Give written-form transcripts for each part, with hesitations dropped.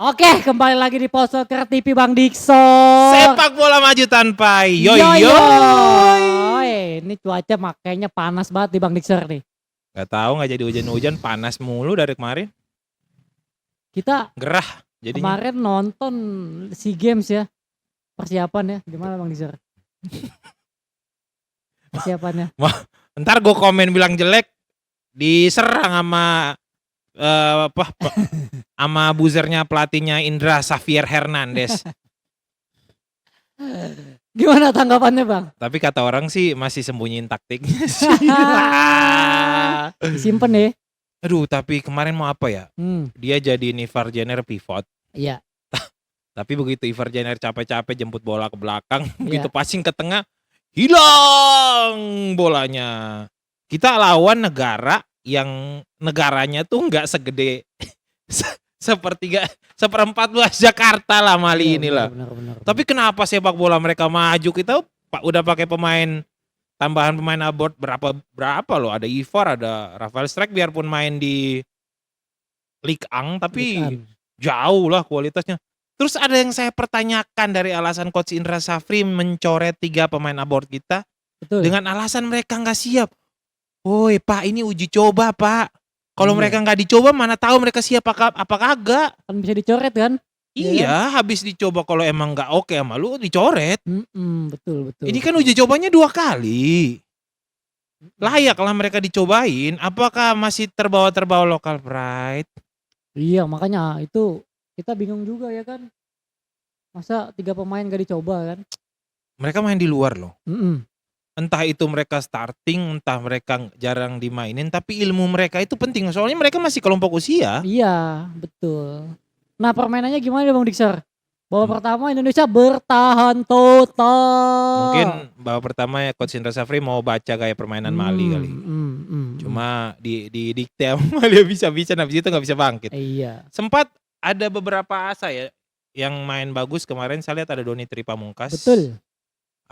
Oke, kembali lagi di Posoker TV Bang Diksor. Sepak bola maju tanpa yoy Yoy. yoy. Ini cuaca makanya panas banget di Bang Diksor nih. Gak tahu nggak jadi hujan-hujan, panas mulu dari kemarin. Kita Gerah jadinya. kemarin nonton SEA Games ya. Persiapan ya, gimana Bang Diksor? Persiapannya. Ntar gue komen bilang jelek, diserang sama sama buzzernya pelatihnya Indra Xavier Hernandez. Gimana tanggapannya Bang? Tapi kata orang sih masih sembunyiin taktiknya sih. Simpen ya. Aduh, tapi kemarin mau apa ya? Dia jadi Ivar Jenner pivot. Iya. Tapi begitu Ivar Jenner capek-capek jemput bola ke belakang, begitu Iya. passing ke tengah, hilang bolanya. Kita lawan negara yang negaranya tuh nggak segede seperempat luas Jakarta lah Mali inilah. Benar. Tapi kenapa sepak bola mereka maju? Kita udah pakai pemain tambahan, pemain abot berapa loh? Ada Ivar, ada Rafael Strijk, biarpun main di Ligue 1 tapi jauh lah kualitasnya. Terus ada yang saya pertanyakan dari alasan Coach Indra Safri mencoret 3 pemain abort kita. Betul. Dengan alasan mereka nggak siap. Woi Pak, ini uji coba Pak. Kalau mereka nggak dicoba mana tahu mereka siap apa kagak. Kan bisa dicoret kan? Iya, habis dicoba kalau emang nggak oke sama lu dicoret. Betul. Ini kan uji cobanya 2 kali. Layaklah mereka dicobain. Apakah masih terbawa local pride? Iya, makanya itu kita bingung juga ya kan. Masa 3 pemain gak dicoba kan? Mereka main di luar loh. Entah itu mereka starting, entah mereka jarang dimainin, tapi ilmu mereka itu penting. Soalnya mereka masih kelompok usia. Iya, betul. Nah, permainannya gimana Bang Diksor? Babak pertama Indonesia bertahan total. Mungkin babak pertama ya Coach Indra Safri mau baca gaya permainan Mali kali. Cuma di dikte Mali bisa-bisa, habis itu nggak bisa bangkit. Iya. Sempat ada beberapa asa ya yang main bagus kemarin. Saya lihat ada Doni Tripamungkas. Betul.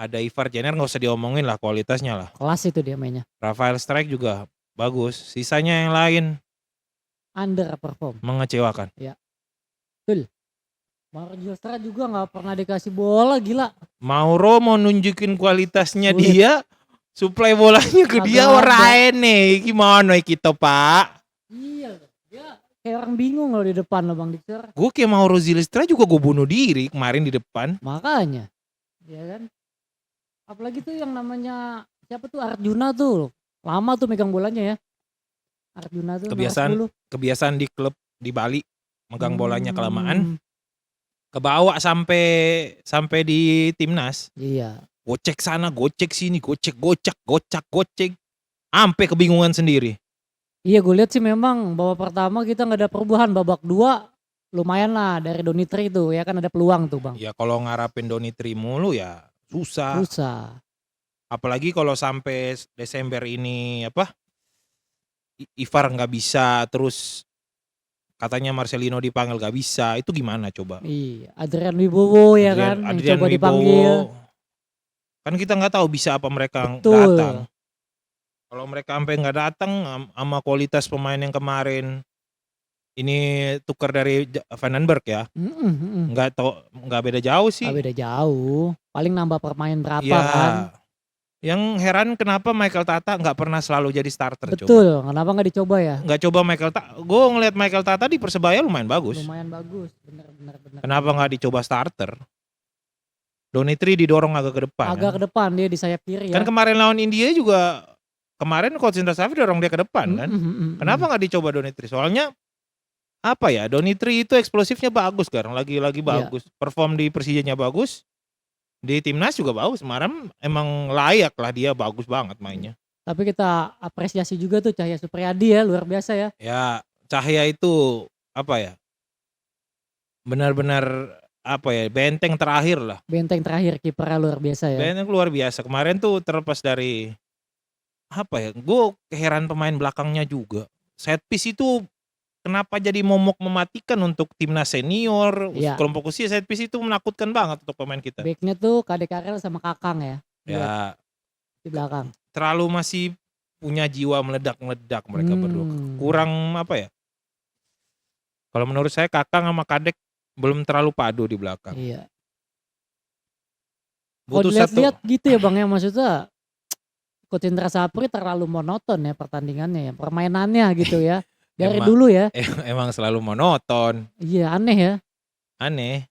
Ada Ivar Jenner, nggak usah diomongin lah kualitasnya lah. Kelas itu dia mainnya. Rafael Strijk juga bagus. Sisanya yang lain underperform. Mengecewakan. Ya. Betul. Mario Stra juga nggak pernah dikasih bola, gila. Mauro mau nunjukin kualitasnya dia, supply bolanya ke dia orang nih. Gimana kita Pak? Iya, dia kayak orang bingung loh di depan loh Bang Diksor. Gue kayak Mauro Zilestra juga gue bunuh diri kemarin di depan. Makanya, ya kan. Apalagi tuh yang namanya siapa tuh Arjuna tuh, lama tuh megang bolanya ya. Arjuna tuh kebiasaan di klub di Bali megang bolanya kelamaan. Kebawa sampai di timnas. Iya. Gocek sana, gocek sini, gocek. Sampai kebingungan sendiri. Iya, gue lihat sih memang babak pertama kita nggak ada perubahan, babak 2 lumayan lah dari Donitri itu ya kan ada peluang tuh Bang. Ya kalau ngarapin Donitri mulu ya susah. Apalagi kalau sampai Desember ini Ivar nggak bisa, terus katanya Marcelino dipanggil gak bisa, itu gimana coba? Iya, Adrian Wibowo ya kan yang coba dipanggil. Kan kita nggak tahu bisa apa mereka datang. Kalau mereka sampai nggak datang sama kualitas pemain yang kemarin ini tukar dari Vandenberg ya, nggak beda jauh sih. Nggak beda jauh, paling nambah pemain berapa ya, kan. Yang heran kenapa Michael Tata nggak pernah selalu jadi starter. Betul, kenapa nggak dicoba ya? Nggak coba Michael Tata. Gue ngeliat Michael Tata di Persebaya lumayan bagus. Bener. Kenapa nggak dicoba starter? Donitri didorong agak ke depan. Agak ke depan, dia di sayap kiri ya. Kan kemarin lawan India juga, kemarin Coach Indra Safri dorong dia ke depan kan. Kenapa nggak dicoba Donitri? Soalnya Donitri itu eksplosifnya bagus sekarang, lagi bagus. Perform di Persijanya bagus. Di timnas juga bagus. Kemarin emang layak lah, dia bagus banget mainnya. Tapi kita apresiasi juga tuh Cahya Supriyadi ya, luar biasa ya. Ya, Cahya itu benar-benar benteng terakhir lah. Benteng terakhir, kipernya luar biasa ya. Benteng luar biasa. Kemarin tuh terlepas dari gue keheran pemain belakangnya juga. Set piece itu kenapa jadi momok mematikan untuk timnas senior, kelompok usia. Set piece itu menakutkan banget untuk pemain kita. Backnya tuh Kadek Karel sama Kakang ya. Ya. Di belakang. Terlalu masih punya jiwa meledak-meledak mereka berdua. Kurang Kalau menurut saya Kakang sama Kadek belum terlalu padu di belakang. Iya. Kalau Butuh satu dilihat-lihat gitu ya Bang ya, maksudnya Coach Indra Sapri terlalu monoton ya pertandingannya ya, permainannya gitu ya. Dari emang dulu ya. emang selalu monoton, Iya aneh ya. aneh.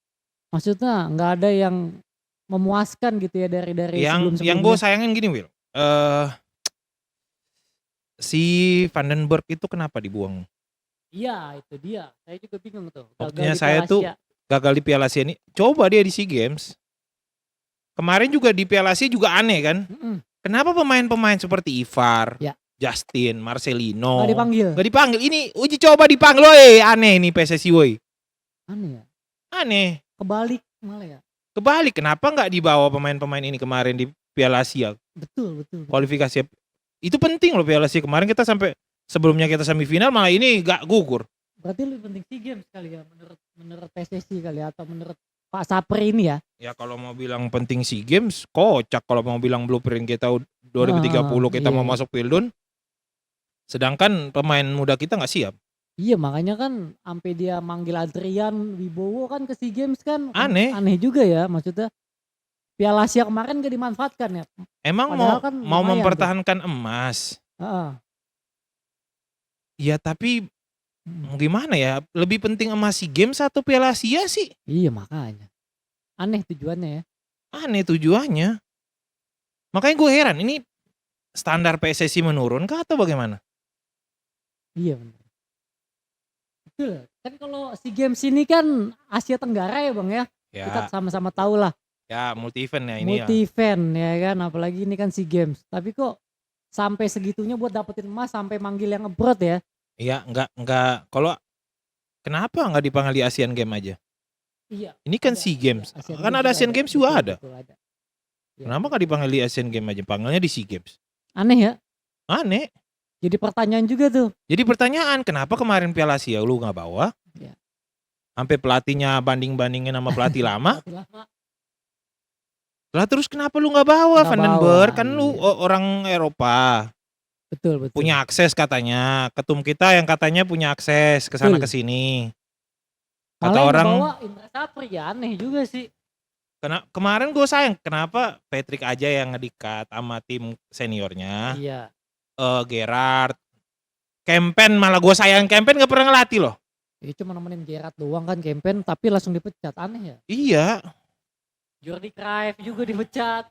Maksudnya nggak ada yang memuaskan gitu ya dari Yang gue sebelum-sebelumnya. sayangin gini Will, si Vandenberg itu kenapa dibuang? Iya itu dia. Saya juga bingung tuh. Gagal Waktunya di saya Piala tuh Asia. gagal di Piala Asia ini. Coba dia di SEA Games. Kemarin juga di Piala Asia juga aneh kan? Mm-mm. Kenapa pemain-pemain seperti Ivar, Ya. Justin, Marcelino Nggak dipanggil. Gak dipanggil? Ini uji coba dipanggil, woi. Aneh nih PSSI, woi. Aneh ya. Aneh. Kebalik malah ya. Kebalik, kenapa nggak dibawa pemain-pemain ini kemarin di Piala Asia Betul. kualifikasi? Itu penting loh Piala Asia kemarin, kita sampai sebelumnya kita semifinal, malah ini gak gugur. Berarti lebih penting SEA Games kali ya menurut PSSI kali ya, atau menurut Pak Sapri ini ya. Ya kalau mau bilang penting SEA Games, kocak kalau mau bilang blueprint kita 2030 kita mau Iya. masuk Pildun. Sedangkan pemain muda kita nggak siap. Iya makanya kan sampai dia manggil Adrian Wibowo kan ke SEA Games kan. Aneh. Aneh juga ya maksudnya. Piala Asia kemarin gak dimanfaatkan ya. Emang Padahal mau kan mau lumayan mempertahankan emas. Heeh. Ya tapi Mm. gimana ya? Lebih penting emas SEA Games atau Piala Asia sih? Iya makanya. Aneh tujuannya ya. Aneh tujuannya. Makanya gue heran, ini standar PSSI menurun kah atau bagaimana? Iya benar. Betul. Kan kalau SEA Games ini kan Asia Tenggara ya Bang ya. Kita Ya, sama-sama tahu lah. ya multi event ya ini ya. Multi event ya kan. Apalagi ini kan SEA Games. Tapi kok sampai segitunya buat dapetin emas sampai manggil yang abroad ya. Iya, enggak. Kalau kenapa nggak dipanggil di Asian Games aja? Iya. Ini kan Ada, SEA Games. Asian Kan ada Asian Games Betul, juga ada. betul, ada. Ya. Kenapa nggak dipanggil di Asian Games aja? Panggilnya di SEA Games. Aneh ya. Aneh. Jadi pertanyaan juga tuh. Jadi pertanyaan, kenapa kemarin Piala Asia lu nggak bawa? Ya. Sampai pelatihnya banding-bandingin sama pelatih lama. Berarti lama. Lah terus kenapa lu nggak bawa Nggak Vandenberg? bawa, Kan lu iya. orang Eropa. Betul. Punya akses katanya. Ketum kita yang katanya punya akses ke sana Betul. ke sini. Malah Kata yang orang, bawa Indra Sapri ya aneh juga sih. kemarin gue sayang kenapa Patrick aja yang ngedikat sama tim seniornya. Iya. Gerard, Kempen, malah gue sayang Kempen gak pernah ngelatih loh. Itu cuma nemenin Gerard doang kan campaign tapi langsung dipecat. Aneh ya. Iya. Jordi Cruyff juga dipecat.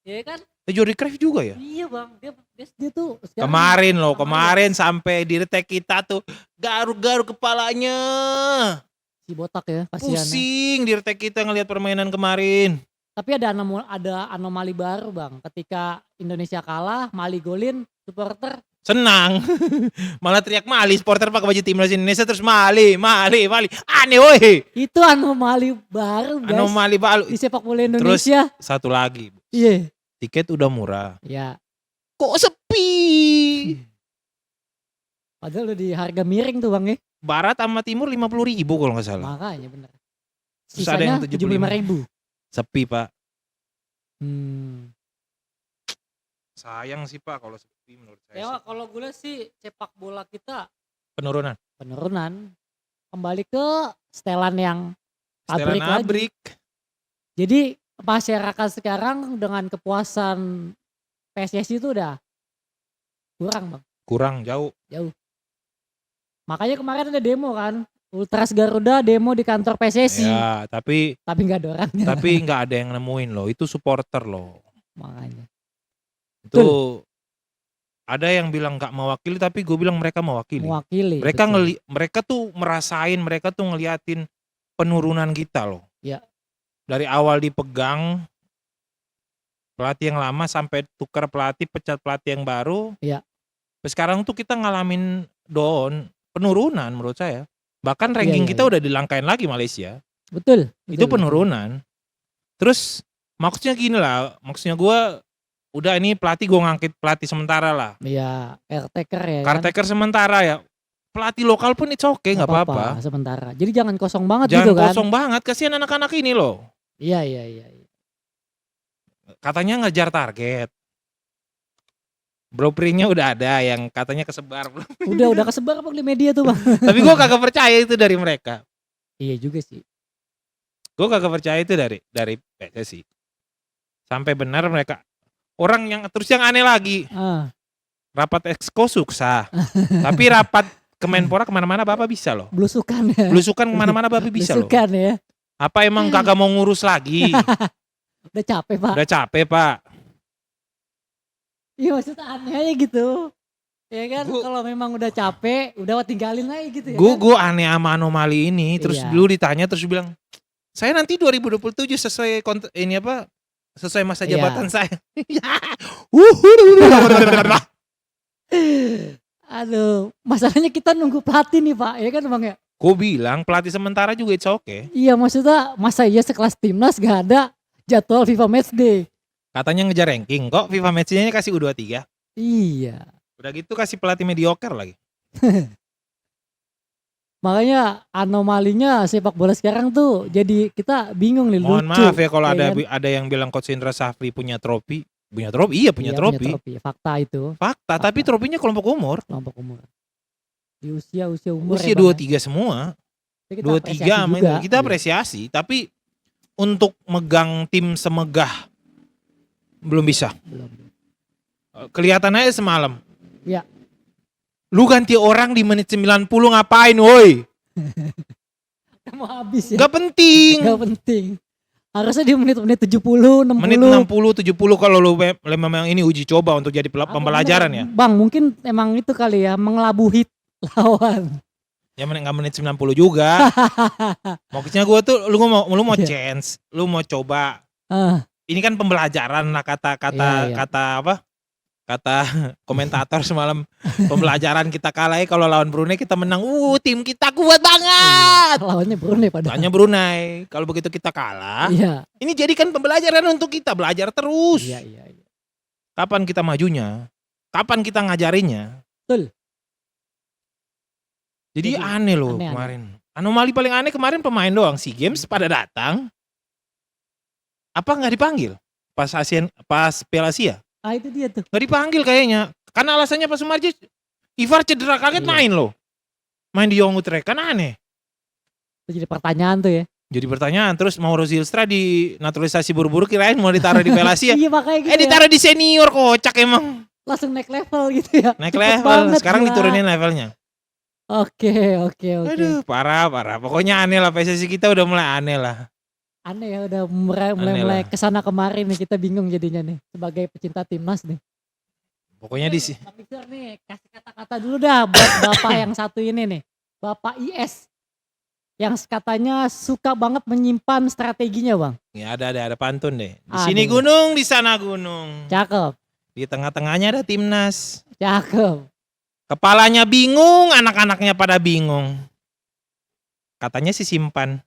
Iya kan? Jordi Cruyff juga ya. Iya bang. Dia tuh sekarang Kemarin sampai di retek kita tuh garuk-garuk kepalanya. si botak ya kasihan. Pusing di retek kita ngelihat permainan kemarin. Tapi ada anomali baru bang. Ketika Indonesia kalah, Mali golin, supporter Senang. Malah teriak Mali, supporter pakai baju timnas Indonesia terus Mali. Aneh woi. itu anomali baru guys. Anomali baru. Di sepak bola Indonesia. Terus satu lagi. Iya. Tiket udah murah. Ya. Kok sepi? Padahal udah di harga miring tuh bang ya. Barat sama Timur 50.000 kalau nggak salah. Makanya bener. Terus ada yang Sisanya 75.000. 75.000. Sepi pak. Sayang sih pak kalau sepi menurut saya. Ya kalau gue lihat sih sepak bola kita Penurunan. Kembali ke setelan yang Setelan pabrik lagi. abrik. Jadi masyarakat sekarang dengan kepuasan PSSI itu udah kurang bang. Kurang jauh. Makanya kemarin ada demo kan. Ultras Garuda demo di kantor PSSI. Ya tapi Tapi nggak ada orangnya. tapi nggak ada yang nemuin loh. Itu supporter loh. Makanya. Itu ada yang bilang nggak mewakili, tapi gue bilang mereka mewakili. Mereka betul. mereka tuh merasain, mereka tuh ngeliatin penurunan kita loh. Ya. Dari awal dipegang pelatih yang lama sampai tukar pelatih, pecat pelatih yang baru. Ya. Sekarang tuh kita ngalamin penurunan menurut saya. Bahkan ranking kita udah dilangkain lagi Malaysia. Betul. Itu penurunan. Terus maksudnya gini lah, maksudnya gue udah ini pelatih gue ngangkit pelatih sementara lah. Iya, caretaker ya. Caretaker sementara ya. Pelatih lokal pun it's okay, nggak apa-apa. Sementara. Jadi jangan kosong banget Jangan gitu kan. kosong banget, kasihan anak-anak ini loh. Iya. Katanya ngejar target. Blueprintnya udah ada yang katanya kesebar. Udah kesebar bang di media tuh bang. Tapi gue kagak percaya itu dari mereka. Iya juga sih. Gue kagak percaya itu dari PSSI. Sampai benar mereka orang yang terus yang aneh lagi. Rapat exco sukses. Tapi rapat Kemenpora kemana-mana Bapak bisa loh. Belusukan ya. Belusukan kemana-mana Bapak bisa loh. Belusukan ya. Apa emang kagak mau ngurus lagi? Udah capek Pak. Udah capek Pak. Iya maksudnya aneh aja gitu. Ya kan kalau memang udah capek, udah tinggalin aja gitu ya. Gue aneh sama anomali ini. Terus Iya. dulu ditanya terus bilang, saya nanti 2027 sesuai sesuai masa Iya. jabatan saya. Aduh, masalahnya kita nunggu pelatih nih Pak, ya kan Bang ya? Gue bilang pelatih sementara juga it's okay. Iya maksudnya masa iya sekelas timnas gak ada jadwal FIFA Matchday. Katanya ngejar ranking kok FIFA Matchday-nya kasih U23. Iya. Udah gitu kasih pelatih mediocre lagi. Makanya anomalinya sepak bola sekarang tuh jadi kita bingung nih. Mohon lucu, maaf ya kalau kan? ada yang bilang Coach Indra Safri punya trofi. Punya trofi? Iya punya trofi. Fakta itu. Fakta, tapi trofinya kelompok umur. Kelompok umur. Di usia umur. Usia 23 semua. 23 juga. kita apresiasi, tapi untuk megang tim semegah belum bisa. Belum. Kelihatan aja semalam. Ya. Lu ganti orang di menit 90 ngapain woi? Mau habis ya. Gak penting. Gak penting. Harusnya di menit-menit 70, 60. Menit 60, 70 kalau lu memang ini uji coba untuk jadi pembelajaran ya. Bang, mungkin emang itu kali ya mengelabuhi lawan. Ya gak menit 90 juga. Maksudnya gue tuh lu mau chance, lu mau coba. Ini kan pembelajaran lah kata komentator semalam. Pembelajaran kita kalah kalau lawan Brunei kita menang. Tim kita kuat banget. Lawannya Brunei padahal. Lawannya Brunei. Kalau begitu kita kalah. Iya. Ini jadikan pembelajaran untuk kita belajar terus. Iya. Kapan kita majunya? Kapan kita ngajarinnya? Betul. Jadi aneh loh aneh. kemarin. Anomali paling aneh kemarin pemain doang. SEA Games pada datang. Apa nggak dipanggil? Pas Piala Asia? Itu dia tuh. Nggak dipanggil kayaknya. Karena alasannya Pak Sumarji, Ivar cedera kaget main loh. Main di Young Utrecht, kan aneh. Itu jadi pertanyaan tuh ya. Jadi pertanyaan, terus Mauro Zylstra di naturalisasi buru-buru kirain mau ditaruh di Piala Asia. Iya makanya gitu ditaruh di senior, kocak emang. Langsung naik level gitu ya. Naik Cepet level, banget, sekarang gila. diturunin levelnya. Oke. Aduh, parah. Pokoknya aneh lah, PSSI kita udah mulai aneh lah. Aneh ya, udah mulai kesana kemari nih, kita bingung jadinya nih sebagai pecinta timnas nih. Pokoknya Bang Victor nih kasih kata-kata dulu dah buat bapak yang satu ini nih, Bapak IS yang katanya suka banget menyimpan strateginya Bang. Ya ada pantun deh. Di sini gunung, di sana gunung. Cakep. Di tengah-tengahnya ada timnas. Cakep. Kepalanya bingung, anak-anaknya pada bingung. Katanya sih simpan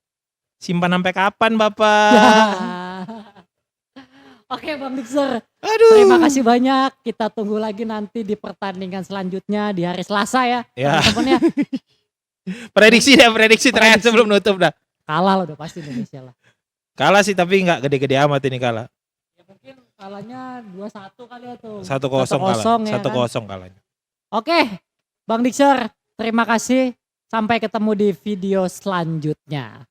sampai kapan Bapak? Oke Bang Victor. Aduh. Terima kasih banyak. Kita tunggu lagi nanti di pertandingan selanjutnya di hari Selasa ya. Teman-teman ya. prediksi terakhir sebelum nutup dah. Kalah lah udah pasti Indonesia lah. Kalah sih tapi nggak gede-gede amat ini kalah. Ya mungkin kalahnya 2-1 kali ya tuh. 1-0 kalah. 1-0 kalahnya. Oke, Bang Dixer, terima kasih. Sampai ketemu di video selanjutnya.